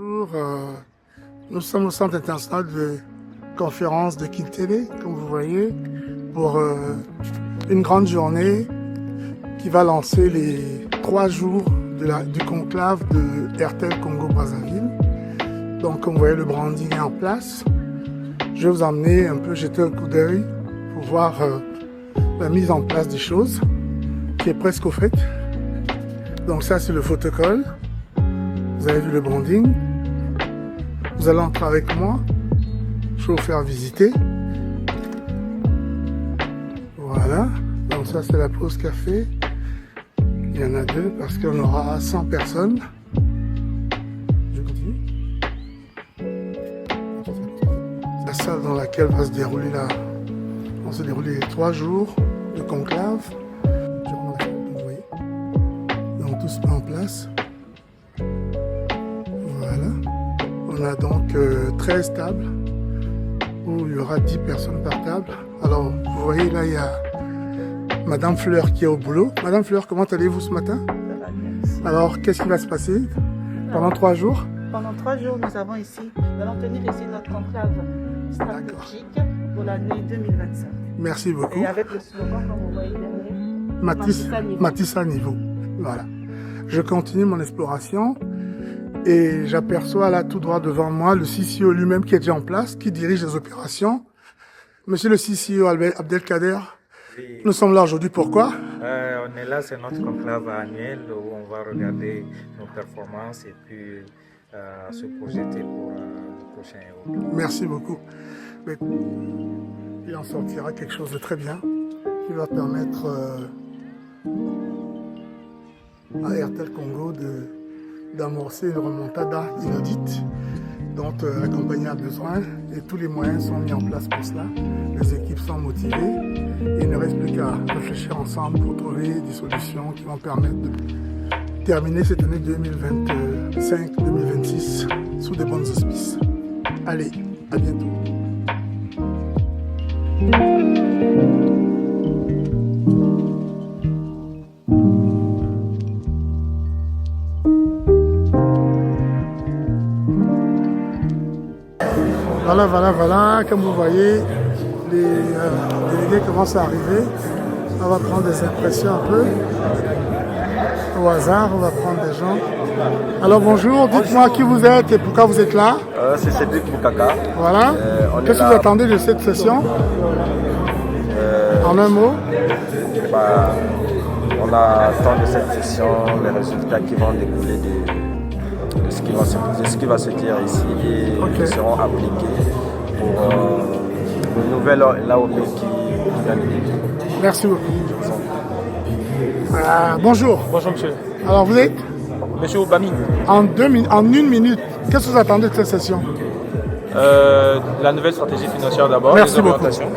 Bonjour, nous sommes au Centre international de conférence de Kintélé, comme vous voyez, pour une grande journée qui va lancer les 3 jours du conclave de Airtel Congo-Brazzaville. Donc, comme vous voyez, le branding est en place. Je vais vous emmener un peu jeter un coup d'œil pour voir la mise en place des choses, qui est presque au fait. Donc ça, c'est le protocole. Vous avez vu le branding. Vous allez entrer avec moi. Je vais vous faire visiter. Voilà. Donc ça, c'est la pause café. Il y en a 2 parce qu'on aura 100 personnes. Je continue. La salle dans laquelle vont se dérouler les 3 jours de conclave. Vous voyez. Donc tout se met en place. Voilà. On a donc 13 tables où il y aura 10 personnes par table. Alors, vous voyez là, il y a Madame Fleur qui est au boulot. Madame Fleur, comment allez-vous ce matin? Ça va bien, merci. Alors, qu'est-ce qui va se passer pendant 3 jours? Pendant 3 jours, nous allons tenir ici notre conclave stratégique pour l'année 2025. Merci beaucoup. Et avec le slogan, comme vous voyez derrière, Matisse à niveau. Voilà. Je continue mon exploration et j'aperçois là tout droit devant moi le CCO lui-même qui est déjà en place, qui dirige les opérations. Monsieur le CCO Abdelkader, Oui. nous sommes là aujourd'hui pourquoi? On est là, c'est notre conclave annuel où on va regarder nos performances et puis se projeter pour le prochain Euro. Merci beaucoup. Mais il en sortira quelque chose de très bien qui va permettre à Airtel Congo d'amorcer une remontada inédite dont la compagnie a besoin et tous les moyens sont mis en place pour cela. Les équipes sont motivées et il ne reste plus qu'à réfléchir ensemble pour trouver des solutions qui vont permettre de terminer cette année 2025-2026 sous des bons auspices. Allez, à bientôt. Voilà, comme vous voyez, les délégués commencent à arriver. On va prendre des impressions un peu. Au hasard, on va prendre des gens. Alors bonjour, dites-moi qui vous êtes et pourquoi vous êtes là. C'est Cédric Boukaka. Voilà. Qu'est-ce que vous attendez de cette session? En un mot? On attend de cette session les résultats qui vont découler de ce qui va se dire ici et qui seront appliqués pour une nouvelle l'AOP qui vient de débuter. Merci beaucoup. Bonjour. Bonjour monsieur. Alors vous êtes? Monsieur Obami. En 1 minute, qu'est-ce que vous attendez de cette session? La nouvelle stratégie financière d'abord. Merci les beaucoup. orientations.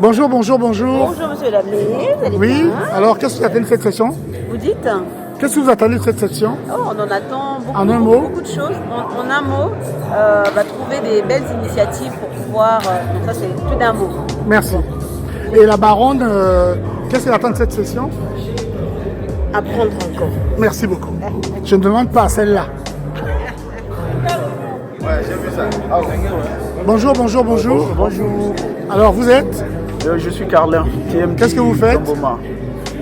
Bonjour. Bonjour monsieur Lamé, vous allez Oui, bien? alors qu'est-ce que vous attendez de cette session? Vous dites? Qu'est-ce que vous attendez de cette session? Oh, on en attend beaucoup, En un mot? beaucoup de choses. En un mot, trouver des belles initiatives pour pouvoir... donc ça c'est plus d'un mot. Merci. Et la baronne, qu'est-ce qu'elle attend de cette session? Apprendre encore. Merci beaucoup. Je ne demande pas à celle-là. Bonjour. Alors vous êtes? Je suis Carlin. Qu'est-ce que vous faites?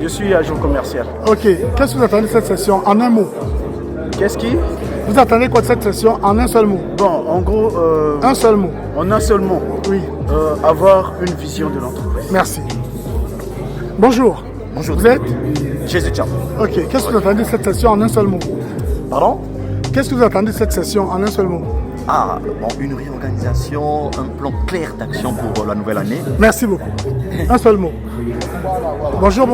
Je suis agent commercial. Ok. Qu'est-ce que vous attendez de cette session en un mot? Qu'est-ce qui? Vous attendez quoi de cette session en un seul mot? Bon, en gros, Un seul mot. en un seul mot, Oui. avoir une vision de l'entreprise. Merci. Bonjour. Bonjour. Vous êtes? Jésus Tcham. Ok. Qu'est-ce que vous attendez de cette session en un seul mot? Pardon? Qu'est-ce que vous attendez de cette session en un seul mot? Une réorganisation, un plan clair d'action pour la nouvelle année. Merci beaucoup. Un seul mot. Bonjour.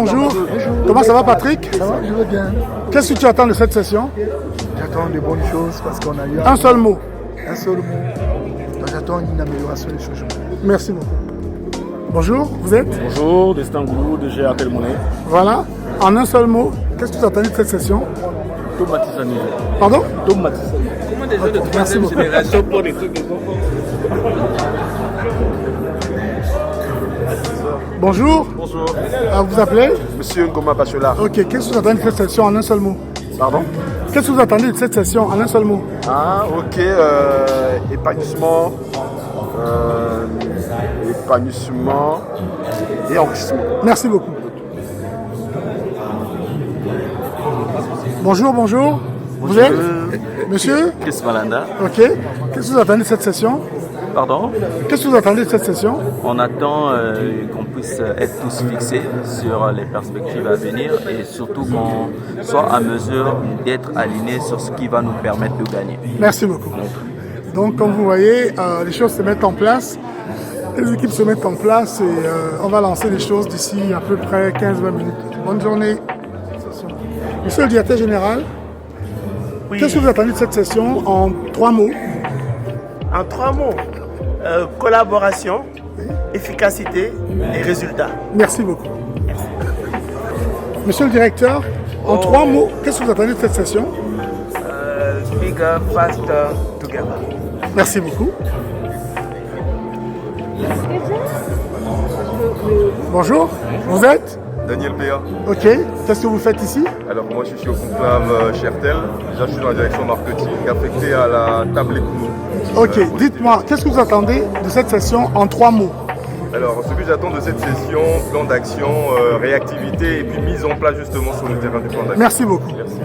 Comment ça va Patrick? Ça va, je vais bien. Qu'est-ce que tu attends de cette session? J'attends de bonnes choses parce qu'on a eu Un seul mot. un seul mot. Donc j'attends une amélioration des choses. Merci beaucoup. Bonjour, vous êtes? Bonjour, Destin Goulou de Airtel Monnaie. Voilà. En un seul mot, qu'est-ce que vous attendez de cette session? Tom Matissani. Pardon? Tom Matissani. Comment des jeux de troisième génération pour des trucs Bonjour. Bonjour. Vous vous appelez? Monsieur Ngoma Bachola. Ok, qu'est-ce que vous attendez de cette session en un seul mot? Pardon? Qu'est-ce que vous attendez de cette session en un seul mot? Ah, ok. Épanouissement. Épanouissement et enrichissement. Merci beaucoup. Bonjour, bonjour. Vous êtes monsieur? Chris Malanda. Ok. Qu'est-ce que vous attendez de cette session? Pardon? Qu'est-ce que vous attendez de cette session? On attend qu'on puisse être tous fixés sur les perspectives à venir et surtout qu'on soit à mesure d'être alignés sur ce qui va nous permettre de gagner. Merci beaucoup. Donc, comme vous voyez, les choses se mettent en place. Les équipes se mettent en place et on va lancer les choses d'ici à peu près 15-20 minutes. Bonne journée. Monsieur le directeur général, qu'est-ce que vous attendez de cette session en 3 mots? En 3 mots, collaboration, efficacité et résultat. Merci beaucoup. Monsieur le directeur, en 3 mots, qu'est-ce que vous attendez de cette session? Bigger, faster, together. Merci beaucoup. Bonjour, vous êtes? Daniel Béa. Ok, qu'est-ce que vous faites ici? Alors moi je suis au conclave chez RTL. Déjà je suis dans la direction marketing affecté à la table économie. Ok, dites-moi, qu'est-ce que vous attendez de cette session en 3 mots? Alors ce que j'attends de cette session, plan d'action, réactivité et puis mise en place justement sur le terrain du plan d'action. Merci beaucoup. Merci.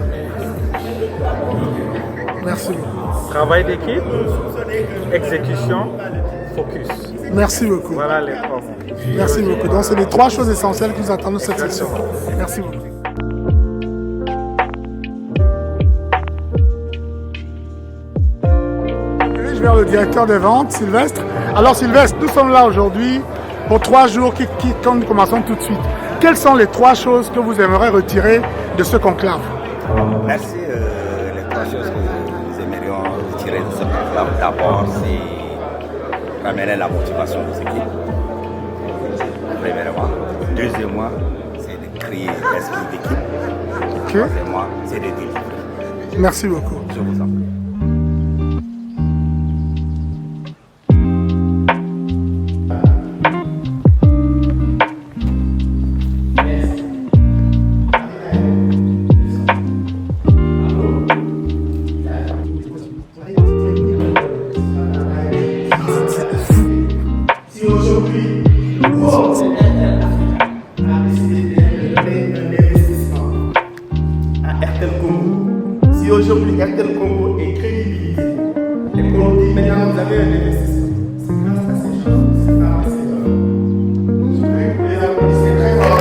Merci beaucoup. Travail d'équipe, exécution, focus. Merci beaucoup. Voilà les 3 mots. Merci beaucoup. Donc, c'est les 3 choses essentielles que nous attendons de cette session. Merci beaucoup. Je dirige vers le directeur des ventes, Sylvestre. Alors, Sylvestre, nous sommes là aujourd'hui pour 3 jours qui nous commençons tout de suite. Quelles sont les 3 choses que vous aimeriez retirer de ce conclave? Merci. Les 3 choses que nous aimerions retirer de ce conclave, d'abord, c'est ramener la motivation des équipes. Premièrement. Deuxièmement, c'est de créer l'esprit d'équipe. Troisièmement, c'est de délivrer. Merci beaucoup. Je vous en prie. Si aujourd'hui RTL Congo est crédibilisé et qu'on dit maintenant vous avez un investissement, c'est grâce à ces choses, c'est pas grâce à ces gens. Je voudrais que vous les applaudissez très fort.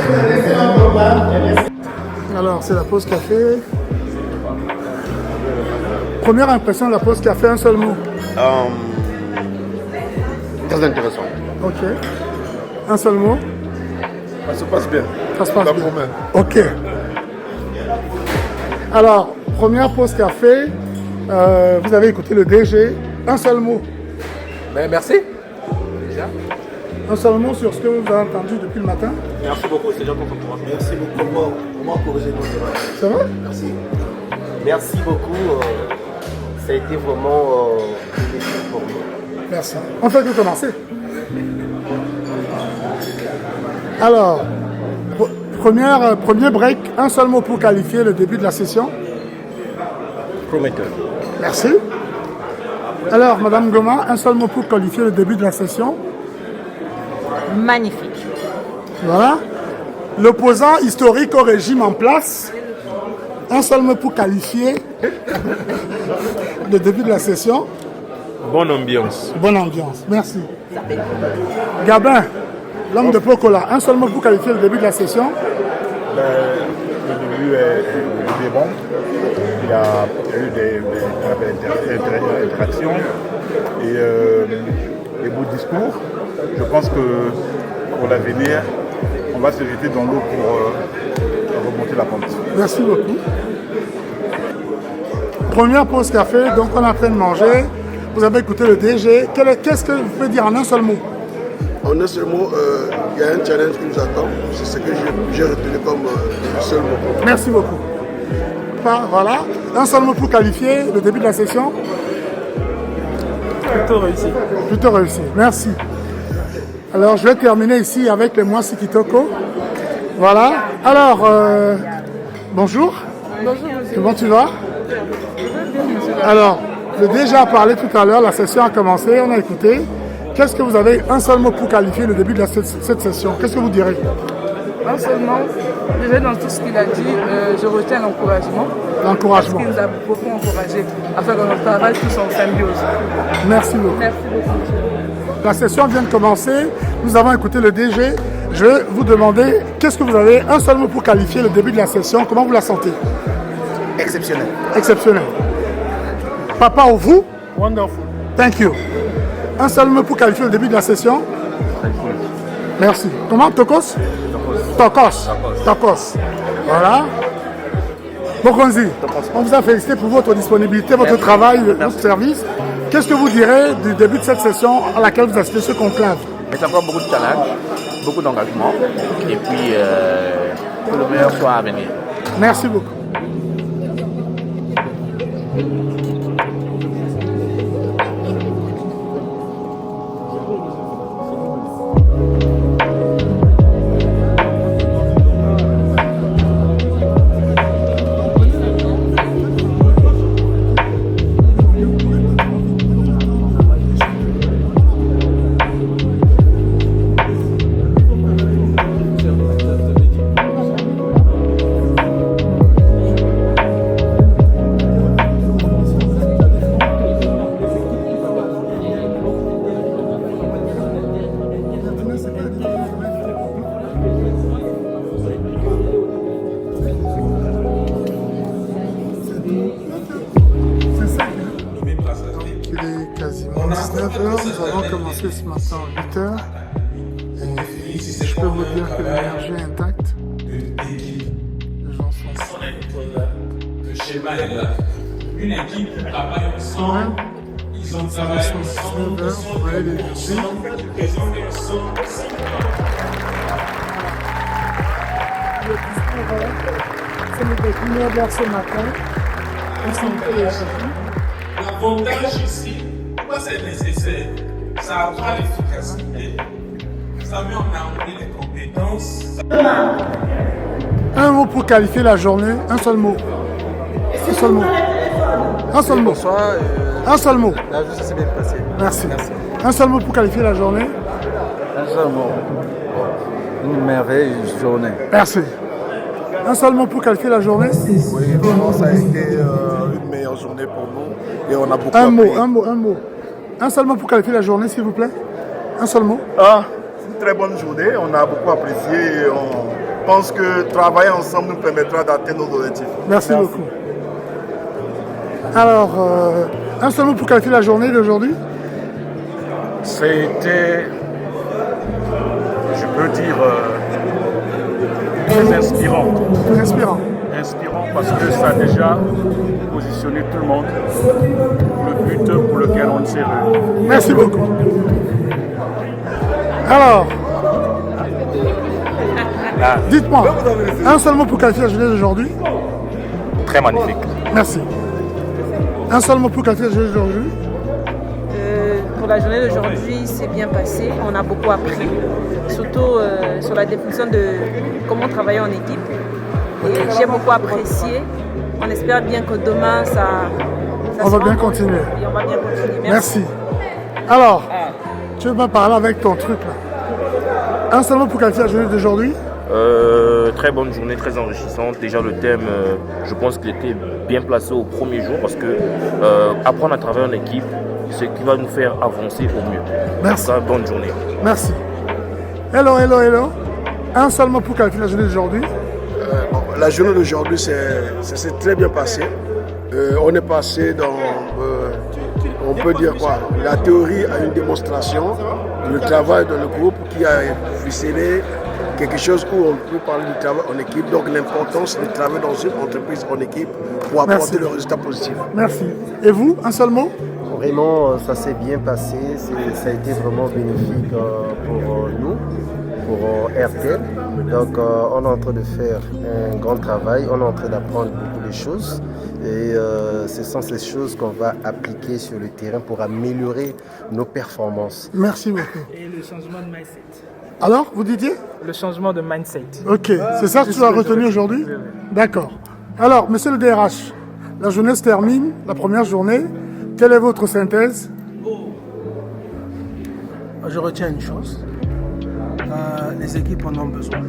C'est un excellent programme. Alors, c'est la pause café. Première impression de la pause café, un seul mot. Très intéressant. Ok. Un seul mot. Ça se passe bien. Ça se passe bien. Ok. Alors, première pause café. Vous avez écouté le DG. Un seul mot. Ben, merci. Déjà. Un seul mot sur ce que vous avez entendu depuis le matin. Merci beaucoup, c'est déjà pour toi. Merci beaucoup. Comment corriger nos erreurs? Ça va? Merci. Merci beaucoup. Ça a été vraiment un défi pour nous. Merci. On fait que commencer. Alors, premier break, un seul mot pour qualifier le début de la session. Prometteur. Merci. Alors, Madame Goma, un seul mot pour qualifier le début de la session. Magnifique. Voilà. L'opposant historique au régime en place. Un seul mot pour qualifier le début de la session. Bonne ambiance. Bonne ambiance. Merci. Gabin, l'homme de Pocola, un seul mot pour qualifier le début de la session. Le début est bon. Il y a eu des interactions et des beaux discours. Je pense que pour l'avenir, on va se jeter dans l'eau pour remonter la pente. Merci beaucoup. Première pause café, donc on est en train de manger. Vous avez écouté le DG. Qu'est-ce que vous pouvez dire en un seul mot? En un seul mot, il y a un challenge qui nous attend. C'est ce que j'ai retenu comme seul mot. Merci beaucoup. pas. Voilà. Un seul mot pour qualifier le début de la session. Plutôt réussi. Plutôt réussi. Merci. Alors, je vais terminer ici avec les Mwasi Kitoko. Voilà. Alors, bonjour. Bonjour, monsieur. Comment tu vas? Alors, le DG a parlé tout à l'heure, la session a commencé, on a écouté. Qu'est-ce que vous avez, un seul mot pour qualifier le début de cette session? Qu'est-ce que vous direz? Non seulement, déjà dans tout ce qu'il a dit, je retiens l'encouragement. L'encouragement. Parce qu'il nous a beaucoup encouragés afin qu'on travaille tous en symbiose. Merci beaucoup. Merci beaucoup. La session vient de commencer, nous avons écouté le DG. Je vais vous demander, qu'est-ce que vous avez, un seul mot pour qualifier le début de la session, comment vous la sentez? Exceptionnel. Exceptionnel. Papa ou vous? Wonderful. Thank you. Un seul mot pour qualifier le début de la session? Merci. Comment? Tokos? Tokos. Tokos. Voilà. Bokonzi, on vous a félicité pour votre disponibilité, votre travail, votre service. Qu'est-ce que vous direz du début de cette session à laquelle vous assistez ce conclave? C'est encore beaucoup de challenge, beaucoup d'engagement et puis que le meilleur soit à venir. Merci beaucoup. Nous avons commencé ce matin à 8h et je peux vous dire que l'énergie est intacte. Les gens sont Le schéma est là. Une équipe qui travaille ensemble, ils ont travaillé ensemble, ils sont ensemble, c'est le dîner vers ce matin. L'avantage ici, pourquoi c'est nécessaire? Ça accroît l'efficacité, ça met en harmonie les compétences. Un mot pour qualifier la journée, un seul mot. Un seul mot. Un seul mot. Bonsoir. Un seul mot. La journée s'est bien passée. Merci. Un seul mot pour qualifier la journée. Un seul mot. Une merveilleuse journée. Merci. Un seul mot pour qualifier la journée. Oui, vraiment, ça a été une meilleure journée pour nous et on a beaucoup un appris. Un mot. Un seul mot pour qualifier la journée, s'il vous plaît. Un seul mot. C'est une très bonne journée, on a beaucoup apprécié et on pense que travailler ensemble nous permettra d'atteindre nos objectifs. Merci beaucoup. Alors, un seul mot pour qualifier la journée d'aujourd'hui. C'était, je peux dire, très inspirant. Très inspirant. Inspirant parce que ça a déjà positionné tout le monde pour le but pour lequel on s'est réunis. Merci beaucoup. Alors, dites-moi, un seul mot pour qualifier la journée d'aujourd'hui. Très magnifique. Merci. Un seul mot pour qualifier la journée d'aujourd'hui. Pour la journée d'aujourd'hui, c'est bien passé. On a beaucoup appris, surtout sur la définition de comment travailler en équipe. Et j'ai beaucoup apprécié. On espère bien que demain, on va bien continuer. Et on va bien continuer. Merci. Alors, tu veux me parler avec ton truc là. Un seul mot pour qualifier la journée d'aujourd'hui. Très bonne journée, très enrichissante. Déjà le thème, je pense qu'il était bien placé au premier jour parce que apprendre à travailler en équipe, c'est ce qui va nous faire avancer au mieux. Merci. Donc, bonne journée. Merci. Hello. Un seul mot pour qualifier la journée d'aujourd'hui. La journée d'aujourd'hui, ça s'est très bien passé. On est passé dans, on peut dire quoi, la théorie à une démonstration, le travail dans le groupe qui a ficelé quelque chose où on peut parler du travail en équipe, donc l'importance de travailler dans une entreprise en équipe pour apporter le résultat positif. Merci. Et vous, un seul mot? Vraiment, ça s'est bien passé, ça a été vraiment bénéfique pour nous, pour RTL. Donc on est en train de faire un grand travail, on est en train d'apprendre beaucoup de les choses. Et ce sont ces choses qu'on va appliquer sur le terrain pour améliorer nos performances. Merci beaucoup. Et le changement de mindset. Alors, vous disiez? Le changement de mindset. Ok, c'est ça que tu as retenu aujourd'hui? Oui, oui. D'accord. Alors, monsieur le DRH, la journée se termine, la première journée. Quelle est votre synthèse? Je retiens une chose. Les équipes en ont besoin.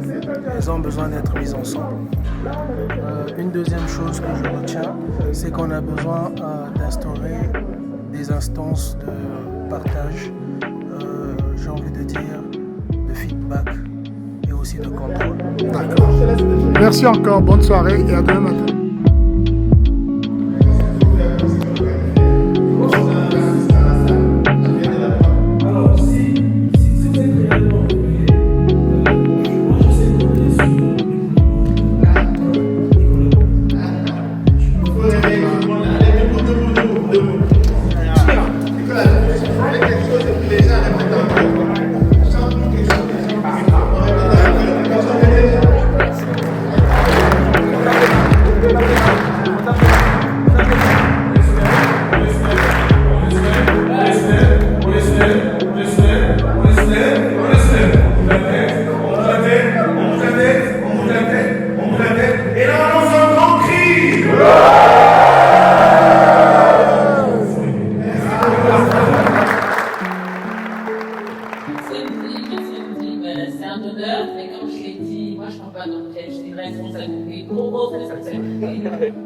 Elles ont besoin d'être mises ensemble. Une deuxième chose que je retiens, c'est qu'on a besoin d'instaurer des instances de partage, j'ai envie de dire, de feedback et aussi de contrôle. D'accord. Merci encore, bonne soirée et à demain matin.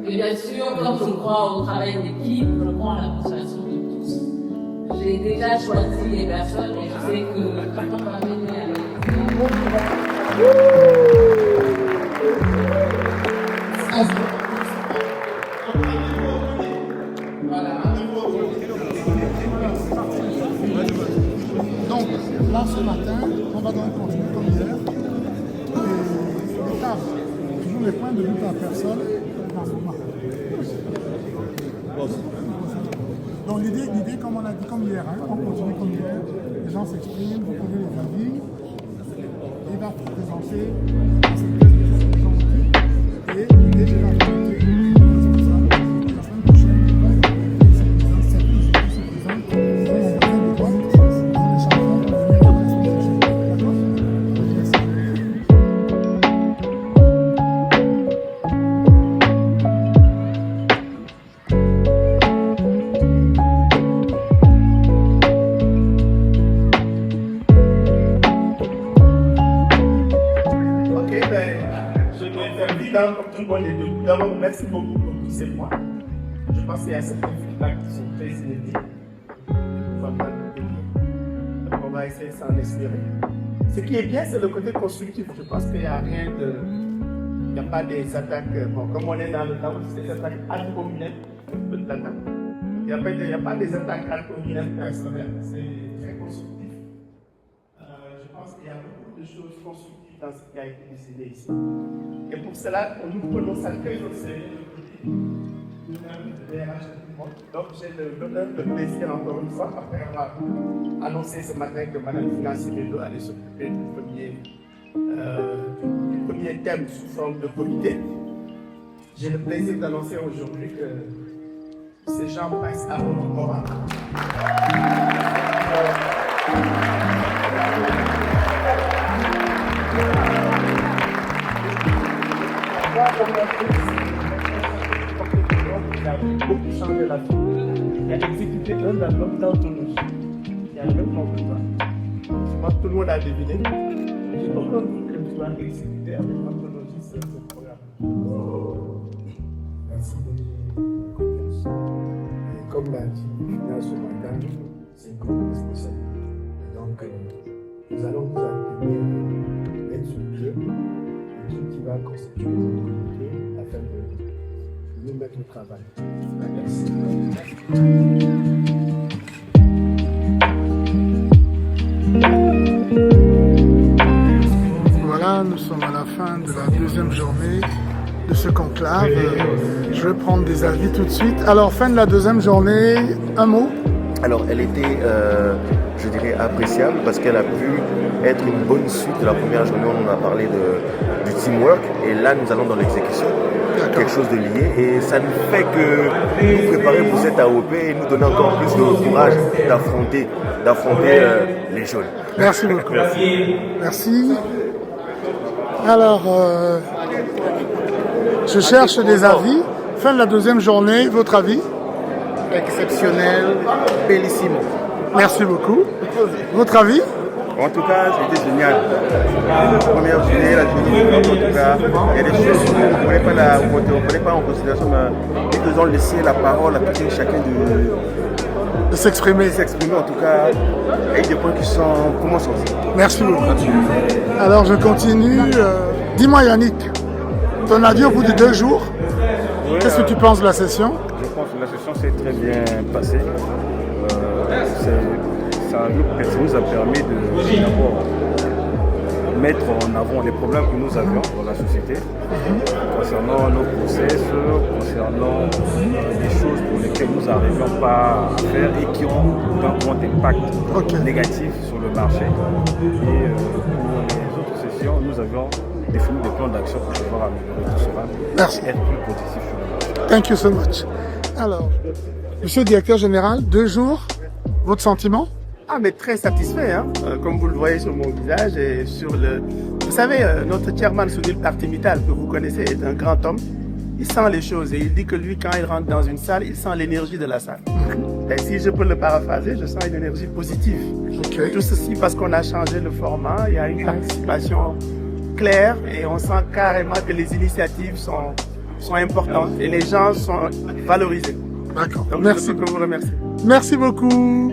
Et bien sûr, comme je crois au travail d'équipe, je prends la motivation de tous. J'ai déjà choisi les personnes et je sais que quand on va venir avec Donc là ce matin, on va donc continuer comme hier. Et les tables, toujours les points de vue par personne. Donc l'idée, comme on a dit comme hier, on continue comme hier, les gens s'expriment, vous pouvez les avis, il va présenter cette thèse de gens et l'idée de la D'abord, merci beaucoup pour tous ces points. Je pense qu'il y a certains feedbacks qui sont très inédits. On va essayer de s'en espérer. Ce qui est bien, c'est le côté constructif. Je pense qu'il n'y a rien de... Il n'y a pas des attaques... Bon, comme on est dans le temps, c'est des attaques ad-hominem. Il n'y a pas des attaques ad-hominem personnelles. C'est très constructif. Je pense qu'il y a beaucoup de choses constructives dans ce qui a été décidé ici. Et pour cela, nous prenons ça très au sérieux. Donc j'ai l'honneur, le plaisir encore une fois, après avoir annoncé ce matin que Mme Financier-Médo allait s'occuper du premier thème sous forme de comité. J'ai le plaisir d'annoncer aujourd'hui que ces gens passent à votre moment. Il a beaucoup changé la vie. Il a exécuté un album d'anthologie. Il y a le même nom que toi. Je pense que tout le monde a deviné. J'ai aucun doute que tu vas exécuter avec l'anthologie ce programme. Merci de confiance. Et comme l'a dit Fina ce matin, c'est une grande responsabilité. Donc, nous allons vous accueillir, mettre sur pied l'équipe qui va constituer notre comité afin de nous mettre au travail. Merci. Voilà, nous sommes à la fin de la deuxième journée de ce conclave. Je vais prendre des avis tout de suite. Alors, fin de la deuxième journée, un mot? Alors, elle était, je dirais, appréciable parce qu'elle a pu être une bonne suite de la première journée. On a parlé du teamwork et là, nous allons dans l'exécution. quelque chose de lié. Et ça ne fait que nous préparer pour cette AOP et nous donner encore plus de courage d'affronter les jeunes. Merci beaucoup. Merci. Merci. Alors, je cherche des avis. Fin de la deuxième journée, votre avis? Exceptionnel, bellissimo. Merci beaucoup. Votre avis? En tout cas, c'était génial. La première journée, la journée, en tout cas, il y a des choses qu'on ne prenait pas en considération, mais nous devons laisser la parole à chacun de s'exprimer. En tout cas, avec des points qui sont comment sortir. Merci beaucoup. Alors, je continue. Dis-moi, Yannick, ton avis au bout de 2 jours, qu'est-ce que tu penses de la session? Je pense que la session s'est très bien passée. Ça nous a permis de d'abord mettre en avant les problèmes que nous avions dans la société, concernant nos process, concernant des choses pour lesquelles nous n'arrivions pas à faire et qui ont un grand impact négatif sur le marché. Et pour les autres sessions, nous avions défini des plans d'action pour pouvoir améliorer tout cela. Merci. Et être plus positif sur le marché. Thank you so much. Alors, monsieur le directeur général, 2 jours, votre sentiment? Ah, mais très satisfait, hein? Comme vous le voyez sur mon visage et sur le... Vous savez, notre chairman Soudil Partimital, que vous connaissez, est un grand homme. Il sent les choses et il dit que lui, quand il rentre dans une salle, il sent l'énergie de la salle. Et si je peux le paraphraser, je sens une énergie positive. Tout ceci parce qu'on a changé le format, il y a une participation claire et on sent carrément que les initiatives sont importantes et les gens sont valorisés. D'accord. Merci. Je peux vous remercier. Merci beaucoup.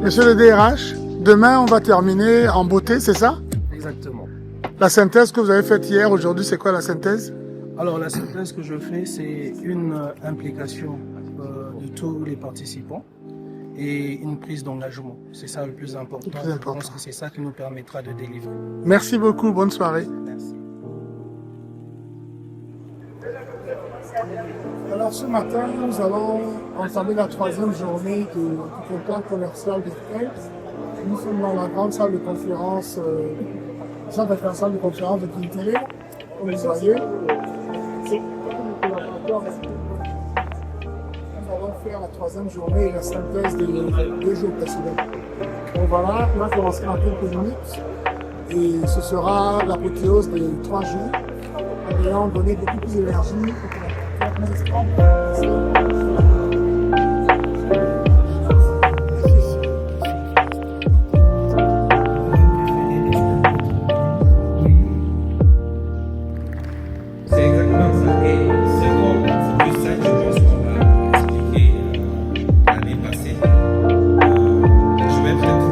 Monsieur le DRH, demain on va terminer en beauté, c'est ça? Exactement. La synthèse que vous avez faite hier, aujourd'hui, c'est quoi la synthèse? Alors la synthèse que je fais, c'est une implication de tous les participants et une prise d'engagement. C'est ça le plus important. Je pense que c'est ça qui nous permettra de délivrer. Merci beaucoup, bonne soirée. Merci. Alors ce matin, nous allons entamer la 3e journée du comptoir commercial de Fête. Nous sommes dans la grande salle de conférence, la salle de conférence de Quintélé, comme vous voyez. Nous allons faire la 3e journée et la synthèse des 2 jours précédents. Donc voilà, on va commencer dans quelques minutes et ce sera l'apothéose des 3 jours, en ayant donné beaucoup plus d'énergie. C'est exactement ça. Et c'est plus ça, je pense qu'on va expliquer l'année passée. Je vais peut-être.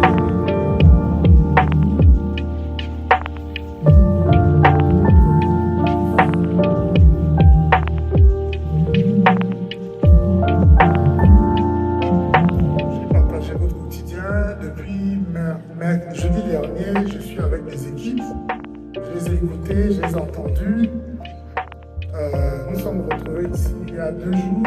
Jeudi dernier, je suis avec des équipes, je les ai écoutées, je les ai entendues. Nous sommes retrouvés ici il y a 2 jours.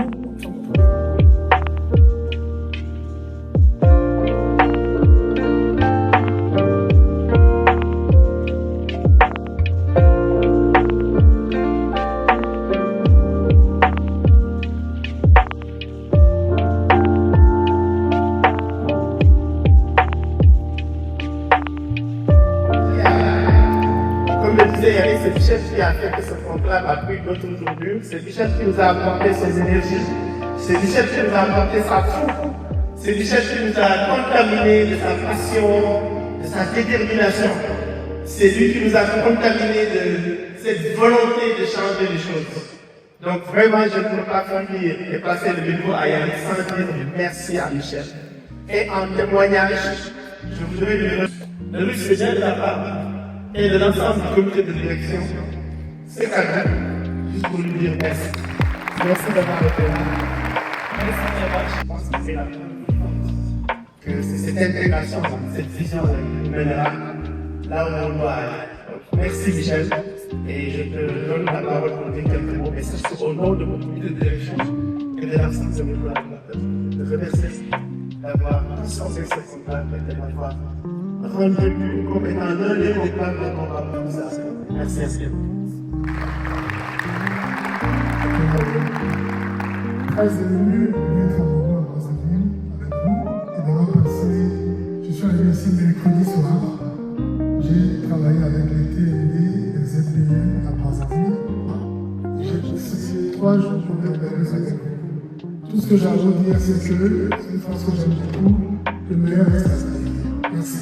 C'est Michel qui a fait que ce conclave a pris d'autres tournures. C'est Michel qui nous a apporté ses énergies. C'est Michel qui nous a apporté sa fougue. C'est Michel qui nous a contaminé de sa passion, de sa détermination. C'est lui qui nous a contaminé de cette volonté de changer les choses. Donc vraiment, je ne peux pas finir et passer le micro à Yannick sans dire merci à Michel. Et en témoignage, je voudrais lui remercier de la part et de l'ensemble du comité de direction, c'est cadeau, juste pour lui dire merci. Merci d'avoir été là. Merci, je pense que c'est la que c'est cette intégration, cette vision qui nous mènera là où on doit aller. Merci Michel, et je te donne la parole pour dire quelques mots, mais c'est au nom de mon comité de direction et de l'ensemble de mes collaborateurs. Je te remercie d'avoir censé ce contact et de m'avoir rendu comme étant l'un des conclaves dont on va vous. Merci. Très ému d'être à nouveau à Brazzaville avec vous et d'avoir passé. Je suis arrivé ici mercredi soir. J'ai travaillé avec les TND, les ZBN à Brazzaville. J'ai passé 3 jours pour me regarder avec vous. Tout ce que j'ai à vous dire, c'est que c'est une phrase que j'aime beaucoup. Le meilleur reste à venir. Merci.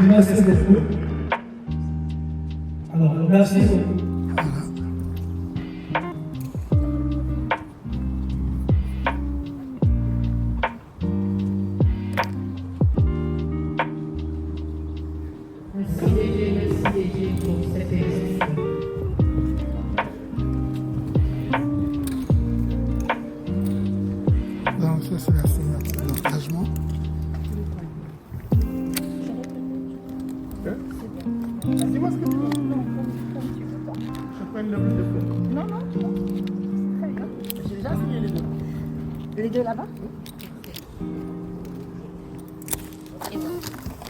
Merci beaucoup. Alors, merci beaucoup. Merci DG pour cette émission. Donc ça c'est la signature de l'engagement. Dis-moi ce que tu veux. Je prends le plus de feu. Non, très bien. J'ai déjà signé les deux. Les deux là-bas?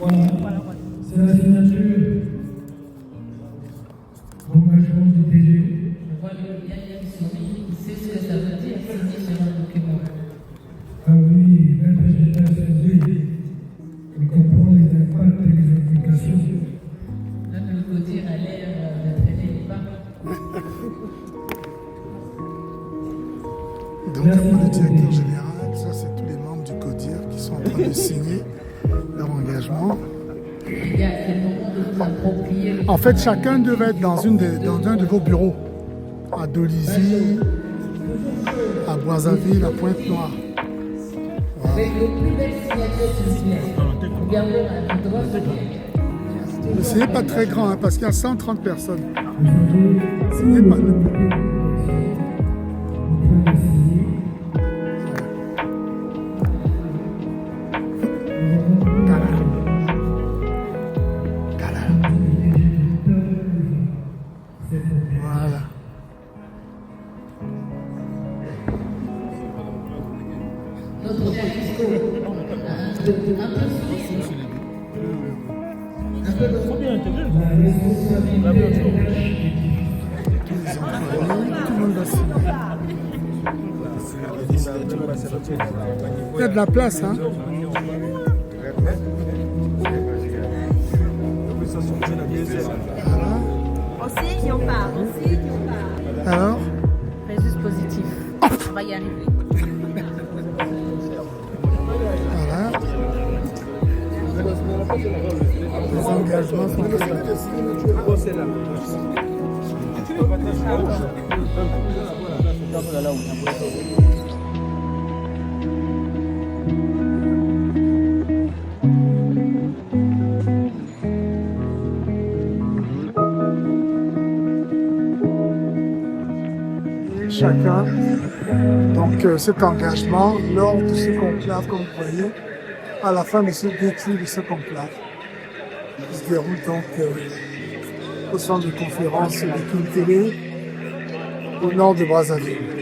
Voilà. C'est la signature. Engagement du DG. Je vois le bien qui sourit, il sait ce que ça veut dire signer sur un document. Ah oui, oui. Il comprend les impacts et les implications. Là, le côté a l'air d'entraîner les pas. Donc le directeur général, ça c'est tous les membres du CODIR qui sont en train de signer leur engagement. En fait, chacun devait être dans un de vos bureaux, à Dolisie, à Brazzaville, à Pointe-Noire. Avec le plus belle signature sur le gardons un droit de Mais ce n'est pas très grand, hein, parce qu'il y a 130 personnes. Ce n'est pas... Voilà. notre cher Fisco. Un peu de combien intégré? Tout le monde va signer. Il y a de la place, hein? On signe, on part. On signe, on part. Alors? Résus positif. On va y arriver. Voilà. Les engagements sont chacun. Donc cet engagement, lors de ce conclave, comme vous voyez, à la fin de ce déclic de ce conclave, qui se déroule donc au centre de conférence de Kintélé, au nord de Brazzaville.